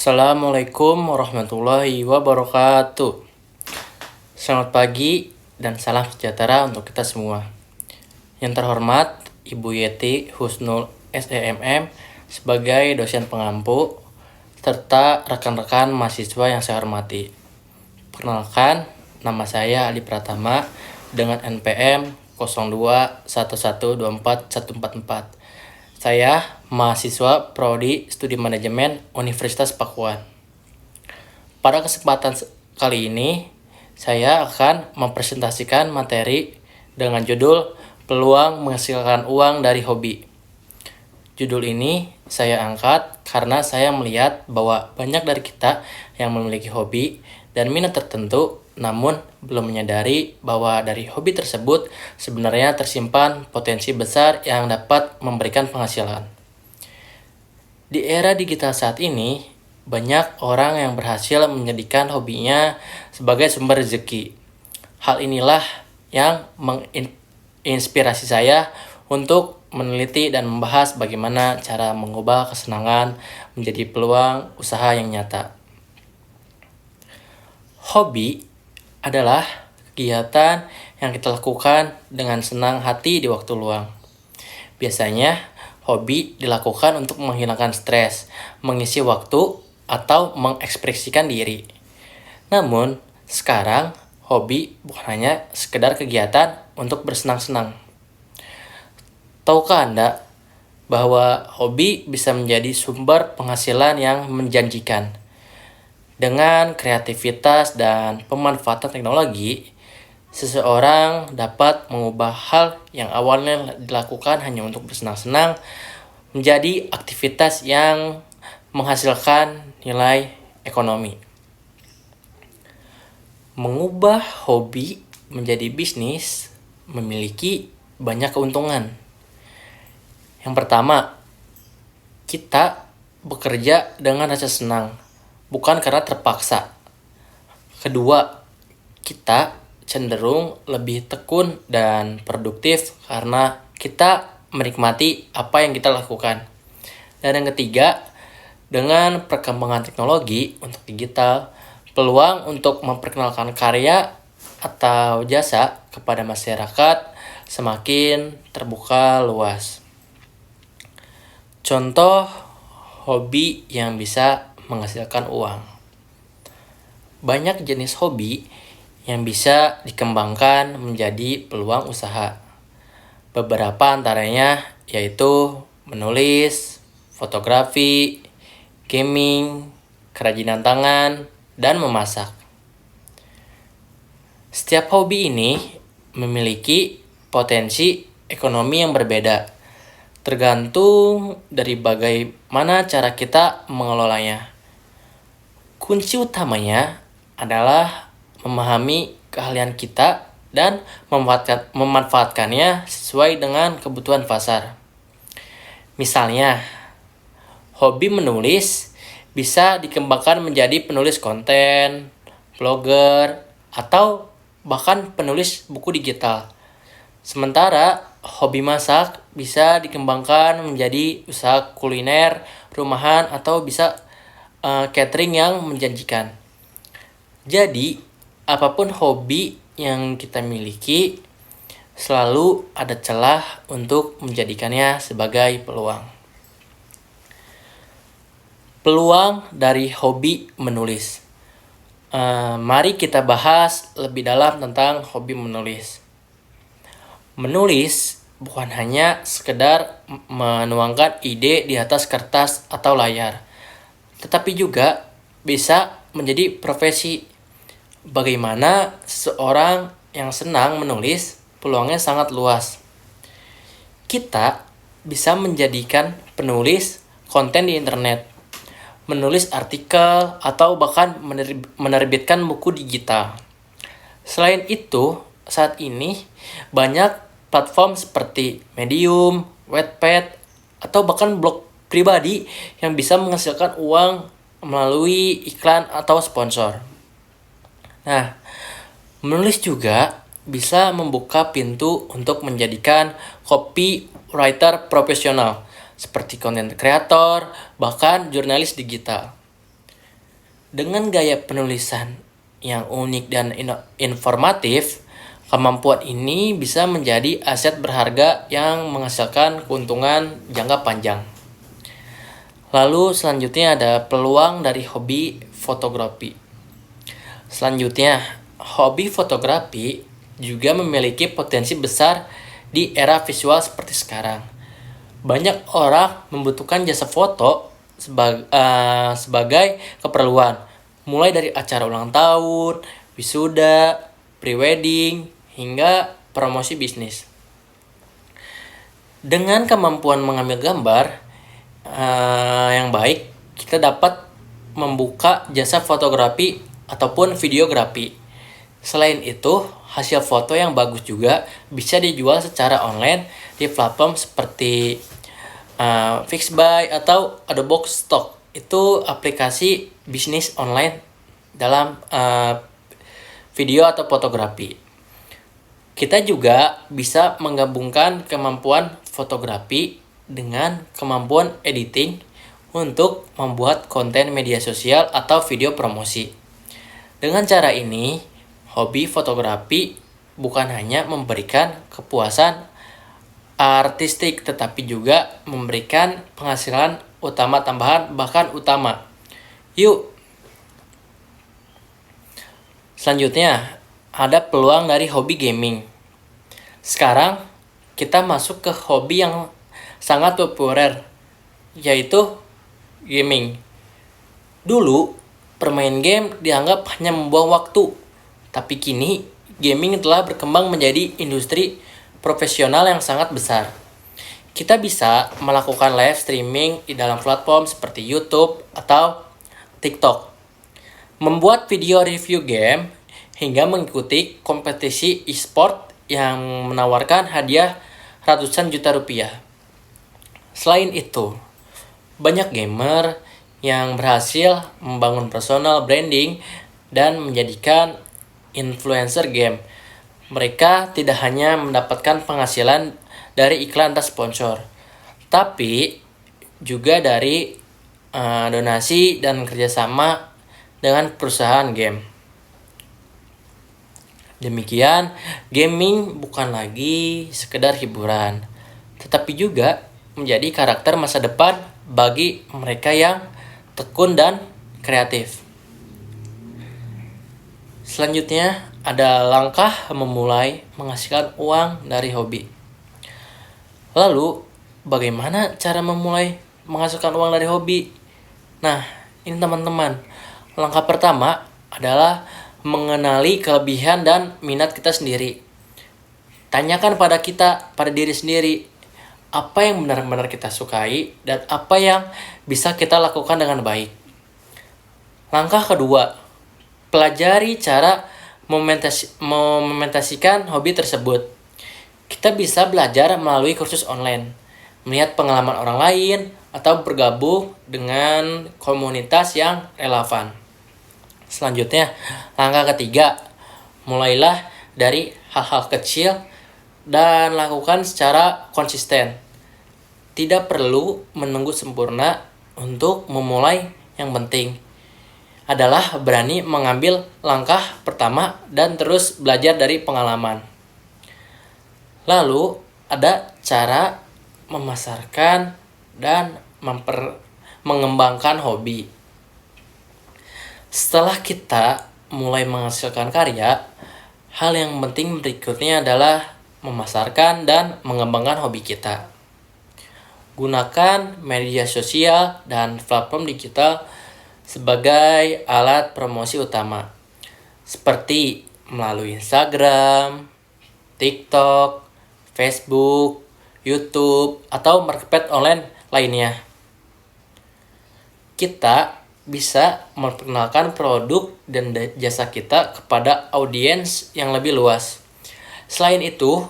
Assalamualaikum warahmatullahi wabarakatuh. Selamat pagi dan salam sejahtera untuk kita semua. Yang terhormat Ibu Yeti Husnul SEMM sebagai dosen pengampu serta rekan-rekan mahasiswa yang saya hormati. Perkenalkan, nama saya Ali Pratama dengan NPM 0211241144. Saya mahasiswa Prodi Studi Manajemen Universitas Pakuan. Pada kesempatan kali ini, saya akan mempresentasikan materi dengan judul Peluang Menghasilkan Uang dari Hobi. Judul ini saya angkat karena saya melihat bahwa banyak dari kita yang memiliki hobi dan minat tertentu, namun belum menyadari bahwa dari hobi tersebut sebenarnya tersimpan potensi besar yang dapat memberikan penghasilan. Di era digital saat ini, banyak orang yang berhasil menjadikan hobinya sebagai sumber rezeki. Hal inilah yang menginspirasi saya untuk meneliti dan membahas bagaimana cara mengubah kesenangan menjadi peluang usaha yang nyata. Hobi adalah kegiatan yang kita lakukan dengan senang hati di waktu luang. Biasanya, hobi dilakukan untuk menghilangkan stres, mengisi waktu, atau mengekspresikan diri. Namun, sekarang hobi bukan hanya sekedar kegiatan untuk bersenang-senang. Tahukah Anda bahwa hobi bisa menjadi sumber penghasilan yang menjanjikan? Dengan kreativitas dan pemanfaatan teknologi, seseorang dapat mengubah hal yang awalnya dilakukan hanya untuk bersenang-senang menjadi aktivitas yang menghasilkan nilai ekonomi. Mengubah hobi menjadi bisnis memiliki banyak keuntungan. Yang pertama, kita bekerja dengan rasa senang, bukan karena terpaksa. Kedua, kita cenderung lebih tekun dan produktif karena kita menikmati apa yang kita lakukan. Dan yang ketiga, dengan perkembangan teknologi untuk digital, peluang untuk memperkenalkan karya atau jasa kepada masyarakat semakin terbuka luas. Contoh hobi yang bisa menghasilkan uang. Banyak jenis hobi yang bisa dikembangkan menjadi peluang usaha. Beberapa antaranya yaitu menulis, fotografi, gaming, kerajinan tangan, dan memasak. Setiap hobi ini memiliki potensi ekonomi yang berbeda, tergantung dari bagaimana cara kita mengelolanya. Kunci utamanya adalah memahami keahlian kita dan memanfaatkannya sesuai dengan kebutuhan pasar. Misalnya, hobi menulis bisa dikembangkan menjadi penulis konten, blogger, atau bahkan penulis buku digital. Sementara hobi masak bisa dikembangkan menjadi usaha kuliner, rumahan, atau bisa catering yang menjanjikan. Jadi, apapun hobi yang kita miliki, selalu ada celah untuk menjadikannya sebagai peluang. Peluang dari hobi menulis. Mari kita bahas lebih dalam tentang hobi menulis. Menulis bukan hanya sekedar menuangkan ide di atas kertas atau layar, tetapi juga bisa menjadi profesi. Bagaimana seseorang yang senang menulis, peluangnya sangat luas. Kita bisa menjadikan penulis konten di internet, menulis artikel, atau bahkan menerbitkan buku digital. Selain itu, saat ini banyak platform seperti Medium, Wattpad, atau bahkan blog pribadi yang bisa menghasilkan uang melalui iklan atau sponsor. Nah, menulis juga bisa membuka pintu untuk menjadikan copywriter profesional seperti content creator, bahkan jurnalis digital. Dengan gaya penulisan yang unik dan informatif, kemampuan ini bisa menjadi aset berharga yang menghasilkan keuntungan jangka panjang. Lalu selanjutnya ada peluang dari hobi fotografi. Selanjutnya, hobi fotografi juga memiliki potensi besar di era visual seperti sekarang. Banyak orang membutuhkan jasa foto sebagai keperluan, mulai dari acara ulang tahun, wisuda, prewedding, hingga promosi bisnis. Dengan kemampuan mengambil gambar yang baik, kita dapat membuka jasa fotografi ataupun videografi. Selain itu, hasil foto yang bagus juga bisa dijual secara online di platform seperti Fixbuy atau Adobe Stock. Itu aplikasi bisnis online dalam video atau fotografi. Kita juga bisa menggabungkan kemampuan fotografi dengan kemampuan editing untuk membuat konten media sosial atau video promosi. Dengan cara ini, hobi fotografi bukan hanya memberikan kepuasan artistik, tetapi juga memberikan penghasilan utama tambahan, bahkan utama. Yuk, selanjutnya ada peluang dari hobi gaming. Sekarang kita masuk ke hobi yang sangat populer, yaitu gaming. Dulu, bermain game dianggap hanya membuang waktu, tapi kini gaming telah berkembang menjadi industri profesional yang sangat besar. Kita bisa melakukan live streaming di dalam platform seperti YouTube atau TikTok, membuat video review game, hingga mengikuti kompetisi e-sport yang menawarkan hadiah ratusan juta rupiah. Selain itu, banyak gamer yang berhasil membangun personal branding dan menjadikan influencer game. Mereka tidak hanya mendapatkan penghasilan dari iklan atau sponsor, tapi juga dari donasi dan kerjasama dengan perusahaan game. Demikian, gaming bukan lagi sekedar hiburan, tetapi juga menjadi karakter masa depan bagi mereka yang tekun dan kreatif. Selanjutnya, ada langkah memulai menghasilkan uang dari hobi. Lalu, bagaimana cara memulai menghasilkan uang dari hobi? Nah, ini teman-teman. Langkah pertama adalah mengenali kelebihan dan minat kita sendiri. Tanyakan pada diri sendiri, apa yang benar-benar kita sukai dan apa yang bisa kita lakukan dengan baik. Langkah kedua, pelajari cara memonetisasikan hobi tersebut. Kita bisa belajar melalui kursus online, melihat pengalaman orang lain, atau bergabung dengan komunitas yang relevan. Selanjutnya, langkah ketiga, mulailah dari hal-hal kecil dan lakukan secara konsisten. Tidak perlu menunggu sempurna untuk memulai, yang penting adalah berani mengambil langkah pertama dan terus belajar dari pengalaman. Lalu, ada cara memasarkan dan mengembangkan hobi. Setelah kita mulai menghasilkan karya, hal yang penting berikutnya adalah memasarkan dan mengembangkan hobi kita. Gunakan media sosial dan platform digital sebagai alat promosi utama, seperti melalui Instagram, TikTok, Facebook, YouTube, atau marketplace online lainnya. Kita bisa memperkenalkan produk dan jasa kita kepada audiens yang lebih luas. Selain itu,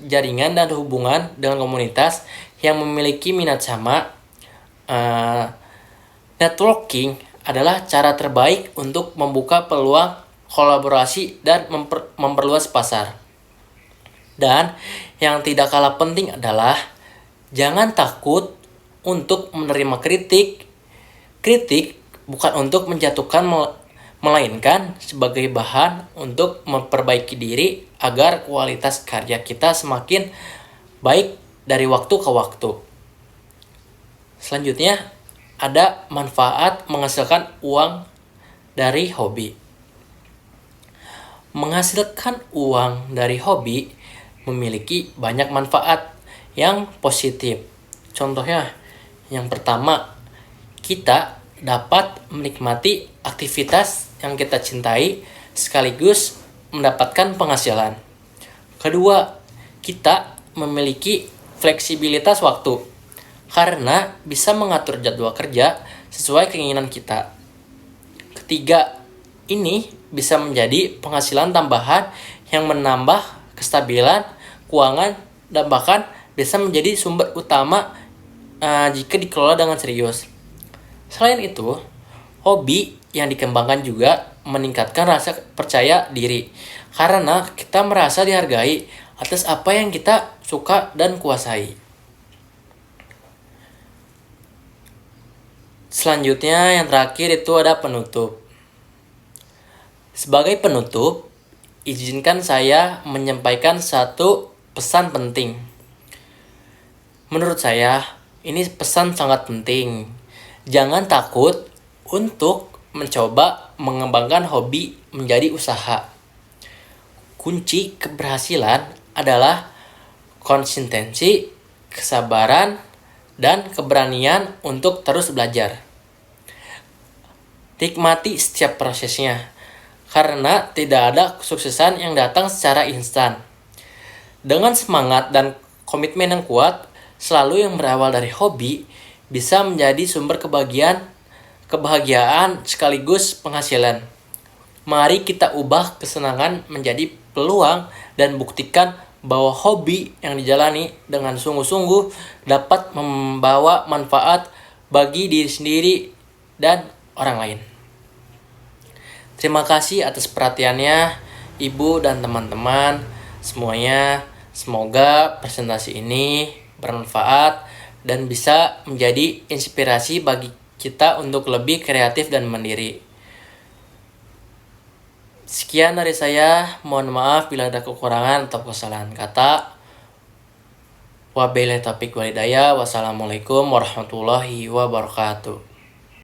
jaringan dan hubungan dengan komunitas yang memiliki minat sama, networking adalah cara terbaik untuk membuka peluang kolaborasi dan memperluas pasar. Dan yang tidak kalah penting adalah jangan takut untuk menerima kritik. Kritik bukan untuk menjatuhkan, melainkan sebagai bahan untuk memperbaiki diri agar kualitas karya kita semakin baik dari waktu ke waktu. Selanjutnya, ada manfaat menghasilkan uang dari hobi. Menghasilkan uang dari hobi memiliki banyak manfaat yang positif. Contohnya, yang pertama, kita dapat menikmati aktivitas yang kita cintai sekaligus mendapatkan penghasilan. Kedua, kita memiliki fleksibilitas waktu karena bisa mengatur jadwal kerja sesuai keinginan kita. Ketiga, ini bisa menjadi penghasilan tambahan yang menambah kestabilan keuangan dan bahkan bisa menjadi sumber utama jika dikelola dengan serius. Selain itu, hobi yang dikembangkan juga meningkatkan rasa percaya diri karena kita merasa dihargai atas apa yang kita suka dan kuasai. Selanjutnya yang terakhir itu ada penutup. Sebagai penutup, izinkan saya menyampaikan satu pesan penting. Menurut saya, ini pesan sangat penting. Jangan takut untuk mencoba mengembangkan hobi menjadi usaha. Kunci keberhasilan adalah konsistensi, kesabaran, dan keberanian untuk terus belajar. Nikmati setiap prosesnya, karena tidak ada kesuksesan yang datang secara instan. Dengan semangat dan komitmen yang kuat, selalu yang berawal dari hobi bisa menjadi sumber kebahagiaan sekaligus penghasilan. Mari kita ubah kesenangan menjadi peluang dan buktikan bahwa hobi yang dijalani dengan sungguh-sungguh dapat membawa manfaat bagi diri sendiri dan orang lain. Terima kasih atas perhatiannya, Ibu dan teman-teman semuanya. Semoga presentasi ini bermanfaat dan bisa menjadi inspirasi bagi kita untuk lebih kreatif dan mandiri. Sekian dari saya, mohon maaf bila ada kekurangan atau kesalahan kata. Wabillahi taufiq wal hidayah. Wassalamualaikum warahmatullahi wabarakatuh.